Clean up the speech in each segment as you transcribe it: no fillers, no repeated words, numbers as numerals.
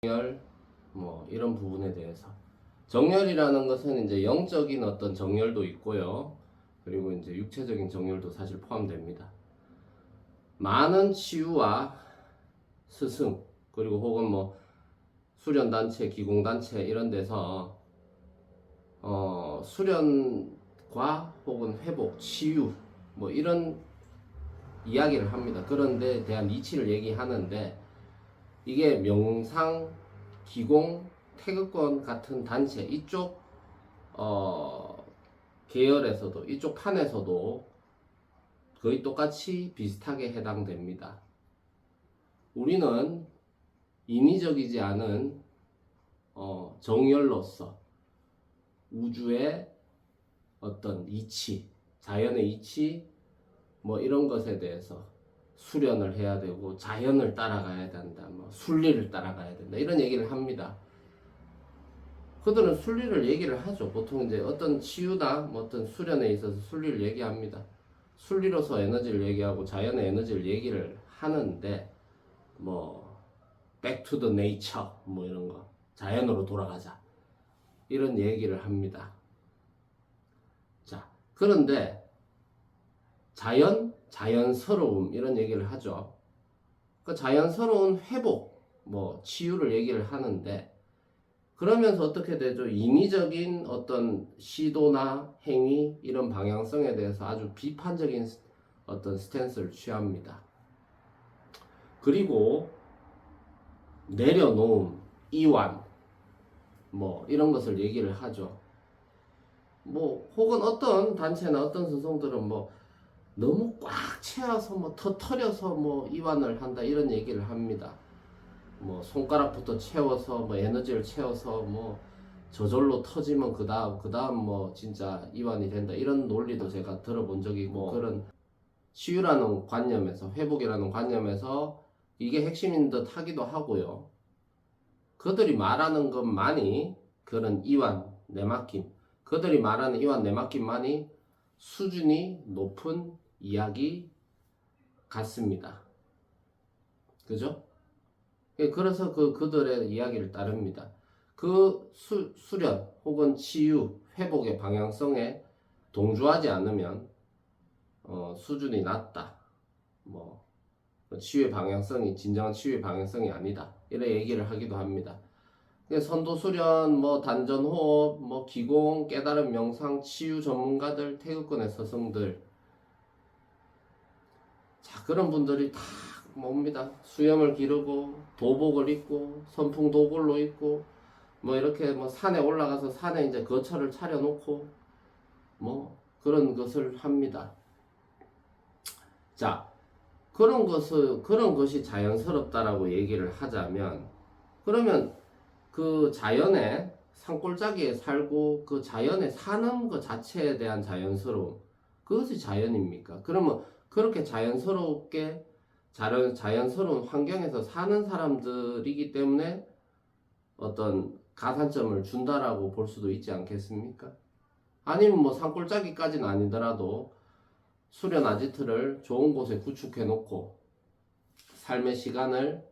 정열 뭐 이런 부분에 대해서 정열이라는 것은 이제 영적인 어떤 정열도 있고요. 그리고 이제 육체적인 정열도 사실 포함됩니다. 많은 치유와 스승 그리고 혹은 뭐 수련단체, 기공단체 이런 데서 수련과 혹은 회복, 치유 뭐 이런 이야기를 합니다. 그런 데 대한 이치를 얘기하는데 이게 명상, 기공, 태극권 같은 단체 이쪽 계열에서도 이쪽 판에서도 거의 똑같이 비슷하게 해당됩니다. 우리는 인위적이지 않은 정열로서 우주의 어떤 이치, 자연의 이치 뭐 이런 것에 대해서 수련을 해야 되고 자연을 따라가야 된다, 뭐 순리를 따라가야 된다 이런 얘기를 합니다. 그들은 순리를 얘기를 하죠. 보통 이제 어떤 치유나 뭐 어떤 수련에 있어서 순리를 얘기합니다. 순리로서 에너지를 얘기하고 자연의 에너지를 얘기를 하는데 뭐 back to the nature 뭐 이런 거 자연으로 돌아가자 이런 얘기를 합니다. 자, 그런데 자연스러움 이런 얘기를 하죠. 그 자연스러운 회복, 뭐 치유를 얘기를 하는데 그러면서 어떻게 되죠? 인위적인 어떤 시도나 행위 이런 방향성에 대해서 아주 비판적인 어떤 스탠스를 취합니다. 그리고 내려놓음, 이완 뭐 이런 것을 얘기를 하죠. 뭐 혹은 어떤 단체나 어떤 스승들은 뭐 너무 꽉 채워서 뭐 터트려서 뭐 이완을 한다 이런 얘기를 합니다. 뭐 손가락부터 채워서 뭐 에너지를 채워서 뭐 저절로 터지면 그다음 뭐 진짜 이완이 된다 이런 논리도 제가 들어본 적이 있고 뭐 그런 치유라는 관념에서 회복이라는 관념에서 이게 핵심인 듯 하기도 하고요. 그들이 말하는 것만이 그런 이완 내맡김 그들이 말하는 이완 내맡김만이 수준이 높은 이야기 같습니다. 그죠? 그래서 그들의 이야기를 따릅니다. 그 수련 혹은 치유, 회복의 방향성에 동조하지 않으면 수준이 낮다. 뭐 치유의 방향성이 진정한 치유의 방향성이 아니다. 이런 얘기를 하기도 합니다. 선도 수련, 뭐 단전 호흡, 뭐 기공, 깨달음 명상, 치유 전문가들, 태극권의 스승들 자 그런 분들이 다 뭡니다. 수염을 기르고 도복을 입고 선풍 도굴로 입고 뭐 이렇게 뭐 산에 올라가서 산에 이제 거처를 차려놓고 뭐 그런 것을 합니다. 자 그런 것이 자연스럽다라고 얘기를 하자면 그러면 그 자연의 산골짜기에 살고 그 자연에 사는 것 자체에 대한 자연스러움 그것이 자연입니까? 그러면 그렇게 자연스럽게 자연스러운 환경에서 사는 사람들이기 때문에 어떤 가산점을 준다라고 볼 수도 있지 않겠습니까? 아니면 뭐 산골짜기까지는 아니더라도 수련 아지트를 좋은 곳에 구축해 놓고 삶의 시간을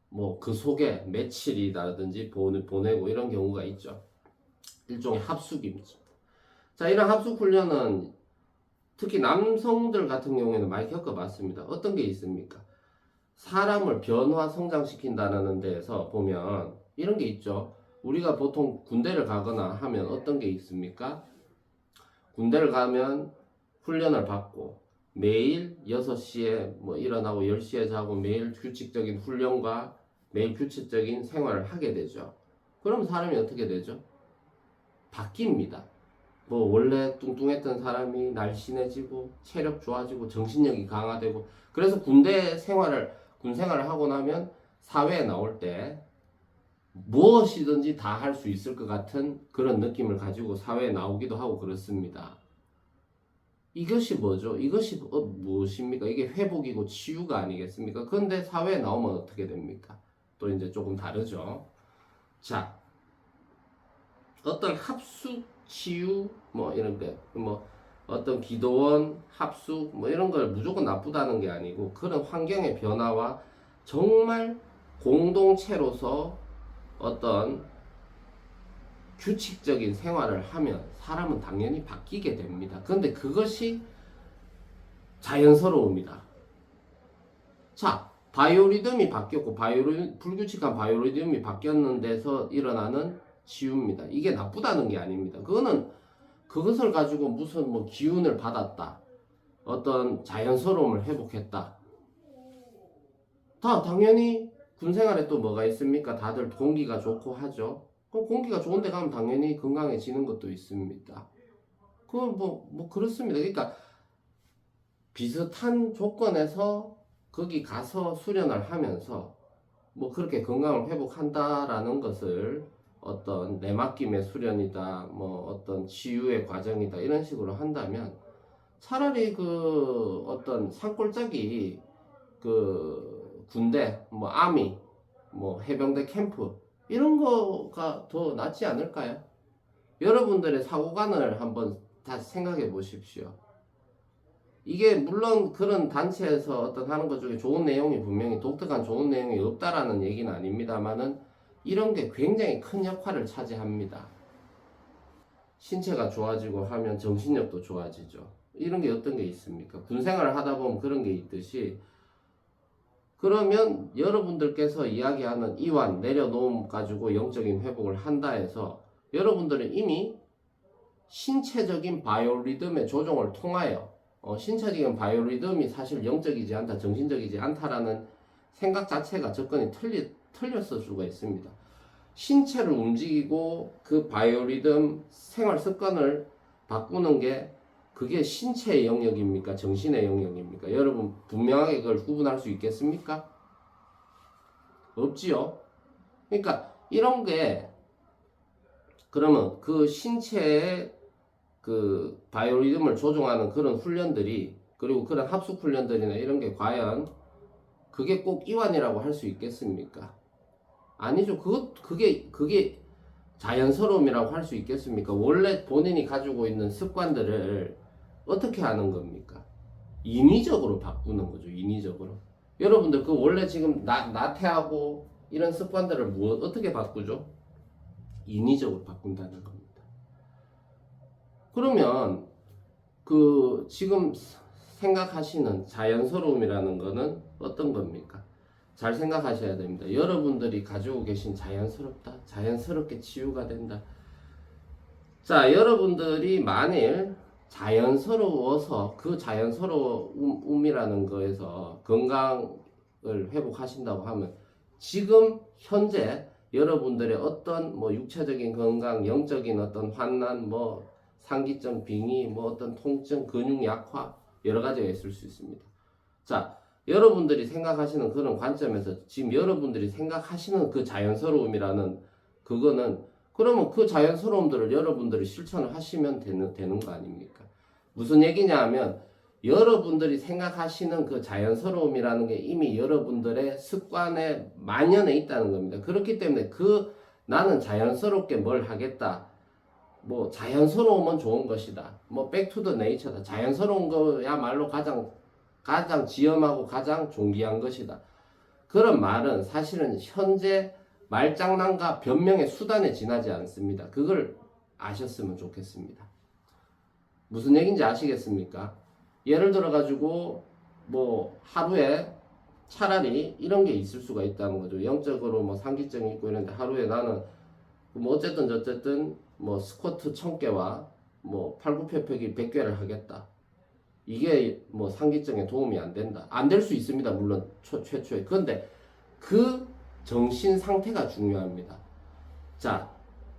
뭐 그 속에 며칠이라든지 보내고 이런 경우가 있죠. 일종의 합숙입니다. 자, 이런 합숙 훈련은 특히 남성들 같은 경우에는 많이 겪어봤습니다. 어떤 게 있습니까? 사람을 변화 성장시킨다는 데에서 보면 이런 게 있죠. 우리가 보통 군대를 가거나 하면 어떤 게 있습니까? 군대를 가면 훈련을 받고 매일 6시에 뭐 일어나고 10시에 자고 매일 규칙적인 훈련과 매일 규칙적인 생활을 하게 되죠. 그럼 사람이 어떻게 되죠? 바뀝니다. 뭐 원래 뚱뚱했던 사람이 날씬해지고 체력 좋아지고 정신력이 강화되고 그래서 군 생활을 하고 나면 사회에 나올 때 무엇이든지 다 할 수 있을 것 같은 그런 느낌을 가지고 사회에 나오기도 하고 그렇습니다. 이것이 뭐죠? 이것이 무엇입니까? 이게 회복이고 치유가 아니겠습니까? 그런데 사회에 나오면 어떻게 됩니까? 또 이제 조금 다르죠. 자, 어떤 합숙, 치유, 뭐 이런 게, 뭐 어떤 기도원, 합숙, 뭐 이런 걸 무조건 나쁘다는 게 아니고 그런 환경의 변화와 정말 공동체로서 어떤 규칙적인 생활을 하면 사람은 당연히 바뀌게 됩니다. 그런데 그것이 자연스러움이다. 자, 바이오리듬이 바뀌었고 불규칙한 바이오리듬이 바뀌었는 데서 일어나는 치유입니다. 이게 나쁘다는 게 아닙니다. 그것을 가지고 무슨 뭐 기운을 받았다, 어떤 자연스러움을 회복했다. 당연히 군 생활에 또 뭐가 있습니까? 다들 공기가 좋고 하죠. 그 공기가 좋은 데 가면 당연히 건강해지는 것도 있습니다. 그건 뭐 그렇습니다. 그러니까 비슷한 조건에서 거기 가서 수련을 하면서 뭐 그렇게 건강을 회복한다라는 것을 어떤 내맡김의 수련이다, 뭐 어떤 치유의 과정이다, 이런 식으로 한다면 차라리 그 어떤 산골짜기 그 군대, 뭐 아미, 뭐 해병대 캠프 이런 거가 더 낫지 않을까요? 여러분들의 사고관을 한번 다시 생각해 보십시오. 이게 물론 그런 단체에서 어떤 하는 것 중에 좋은 내용이 분명히 독특한 좋은 내용이 없다라는 얘기는 아닙니다만은 이런 게 굉장히 큰 역할을 차지합니다. 신체가 좋아지고 하면 정신력도 좋아지죠. 이런 게 어떤 게 있습니까? 군 생활을 하다 보면 그런 게 있듯이, 그러면 여러분들께서 이야기하는 이완, 내려놓음 가지고 영적인 회복을 한다 해서 여러분들은 이미 신체적인 바이오리듬의 조정을 통하여 신체적인 바이오리듬이 사실 영적이지 않다, 정신적이지 않다라는 생각 자체가 접근이 틀렸을 수가 있습니다. 신체를 움직이고 그 바이오리듬 생활 습관을 바꾸는 게 그게 신체의 영역입니까? 정신의 영역입니까? 여러분 분명하게 그걸 구분할 수 있겠습니까? 없지요. 그러니까 이런 게 그러면 그 신체의 그 바이오리듬을 조종하는 그런 훈련들이, 그리고 그런 합숙 훈련들이나 이런 게 과연 그게 꼭 이완이라고 할 수 있겠습니까? 아니죠. 그게 자연스러움이라고 할 수 있겠습니까? 원래 본인이 가지고 있는 습관들을 어떻게 하는 겁니까? 인위적으로 바꾸는 거죠. 인위적으로. 여러분들 그 원래 지금 나태하고 이런 습관들을 어떻게 바꾸죠? 인위적으로 바꾼다는 겁니다. 그러면 그 지금 생각하시는 자연스러움이라는 거는 어떤 겁니까? 잘 생각하셔야 됩니다. 여러분들이 가지고 계신 자연스럽다, 자연스럽게 치유가 된다. 자, 여러분들이 만일 자연스러워서 그 자연스러움이라는 거에서 건강을 회복하신다고 하면 지금 현재 여러분들의 어떤 뭐 육체적인 건강, 영적인 어떤 환난, 뭐 상기증, 빙의, 뭐 어떤 통증, 근육 약화 여러 가지가 있을 수 있습니다. 자, 여러분들이 생각하시는 그런 관점에서 지금 여러분들이 생각하시는 그 자연스러움이라는 그거는, 그러면 그 자연스러움들을 여러분들이 실천을 하시면 되는 거 아닙니까? 무슨 얘기냐 하면 여러분들이 생각하시는 그 자연스러움이라는 게 이미 여러분들의 습관에 만연해 있다는 겁니다. 그렇기 때문에 나는 자연스럽게 뭘 하겠다, 뭐 자연스러움은 좋은 것이다, 뭐 백투더 네이처다, 자연스러운 거야말로 가장 지엄하고 가장 존귀한 것이다, 그런 말은 사실은 현재 말장난과 변명의 수단에 지나지 않습니다. 그걸 아셨으면 좋겠습니다. 무슨 얘기인지 아시겠습니까? 예를 들어 가지고 뭐 하루에 차라리 이런 게 있을 수가 있다는 거죠. 영적으로 뭐 상기증이 있고 이런데 하루에 나는 뭐 어쨌든 뭐 스쿼트 1000개와 뭐 팔굽혀펴기 100개를 하겠다. 이게 뭐 상기증에 도움이 안 된다. 안 될 수 있습니다. 물론 최초에. 그런데 그 정신 상태가 중요합니다. 자,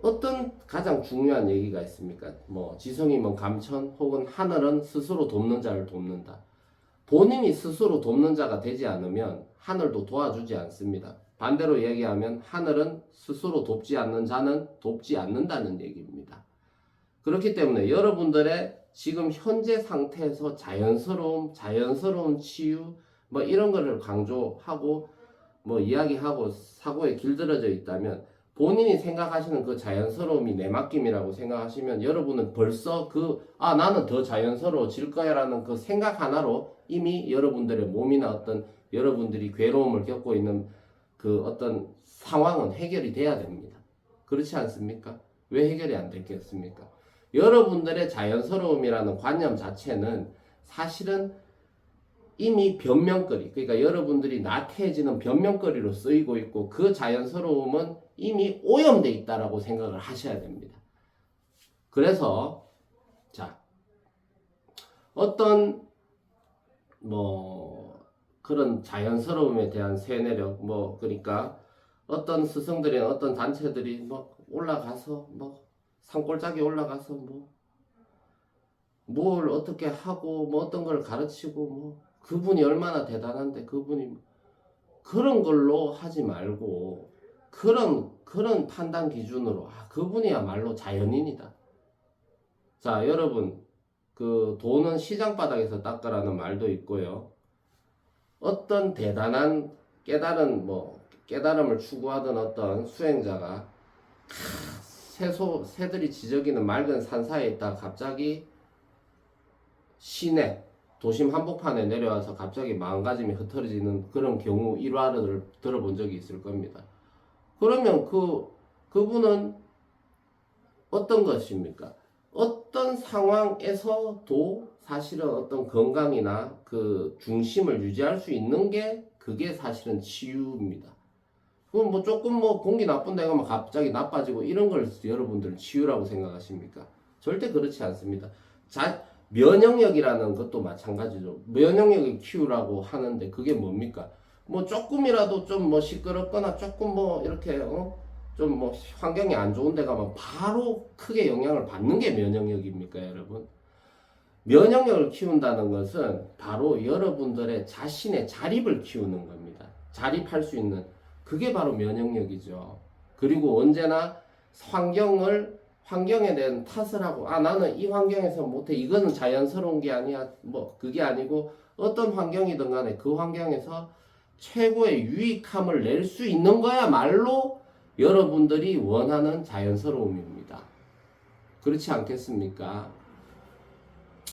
어떤 가장 중요한 얘기가 있습니까? 뭐 지성이면 감천, 혹은 하늘은 스스로 돕는 자를 돕는다. 본인이 스스로 돕는 자가 되지 않으면 하늘도 도와주지 않습니다. 반대로 얘기하면 하늘은 스스로 돕지 않는 자는 돕지 않는다는 얘기입니다. 그렇기 때문에 여러분들의 지금 현재 상태에서 자연스러운 치유, 뭐 이런 거를 강조하고 뭐 이야기하고 사고에 길들여져 있다면, 본인이 생각하시는 그 자연스러움이 내 맡김이라고 생각하시면 여러분은 벌써 나는 더 자연스러워질 거야 라는 그 생각 하나로 이미 여러분들의 몸이나 어떤 여러분들이 괴로움을 겪고 있는 그 어떤 상황은 해결이 돼야 됩니다. 그렇지 않습니까? 왜 해결이 안 됐겠습니까? 여러분들의 자연스러움이라는 관념 자체는 사실은 이미 변명거리, 그러니까 여러분들이 나태해지는 변명거리로 쓰이고 있고, 그 자연스러움은 이미 오염돼 있다라고 생각을 하셔야 됩니다. 그래서 자, 어떤 그런 자연스러움에 대한 세뇌력, 그러니까 어떤 스승들이나 어떤 단체들이 올라가서 산골짜기 올라가서 뭘 어떻게 하고 어떤 걸 가르치고 그분이 얼마나 대단한데 그분이 그런 걸로 하지 말고, 그런 판단 기준으로 그분이야말로 자연인이다. 자, 여러분, 그 돈은 시장 바닥에서 닦으라는 말도 있고요. 어떤 대단한 깨달음을 추구하던 어떤 수행자가 새들이 지저귀는 맑은 산사에 있다가 갑자기 시내 도심 한복판에 내려와서 갑자기 마음가짐이 흩어지는 그런 경우 일화를 들어본 적이 있을 겁니다. 그러면 그분은 어떤 것입니까? 어떤 상황에서도 사실은 어떤 건강이나 그 중심을 유지할 수 있는 게 그게 사실은 치유입니다. 그럼 조금 공기 나쁜 데 가면 갑자기 나빠지고 이런 걸 여러분들은 치유라고 생각하십니까? 절대 그렇지 않습니다. 면역력이라는 것도 마찬가지죠. 면역력을 키우라고 하는데 그게 뭡니까? 조금이라도 좀 시끄럽거나 조금 이렇게 좀 환경이 안 좋은 데 가면 바로 크게 영향을 받는 게 면역력입니까, 여러분? 면역력을 키운다는 것은 바로 여러분들의 자신의 자립을 키우는 겁니다. 자립할 수 있는 그게 바로 면역력이죠. 그리고 언제나 환경에 대한 탓을 하고 나는 이 환경에서 못해, 이거는 자연스러운 게 아니야, 그게 아니고 어떤 환경이든 간에 그 환경에서 최고의 유익함을 낼 수 있는 거야말로 여러분들이 원하는 자연스러움입니다. 그렇지 않겠습니까?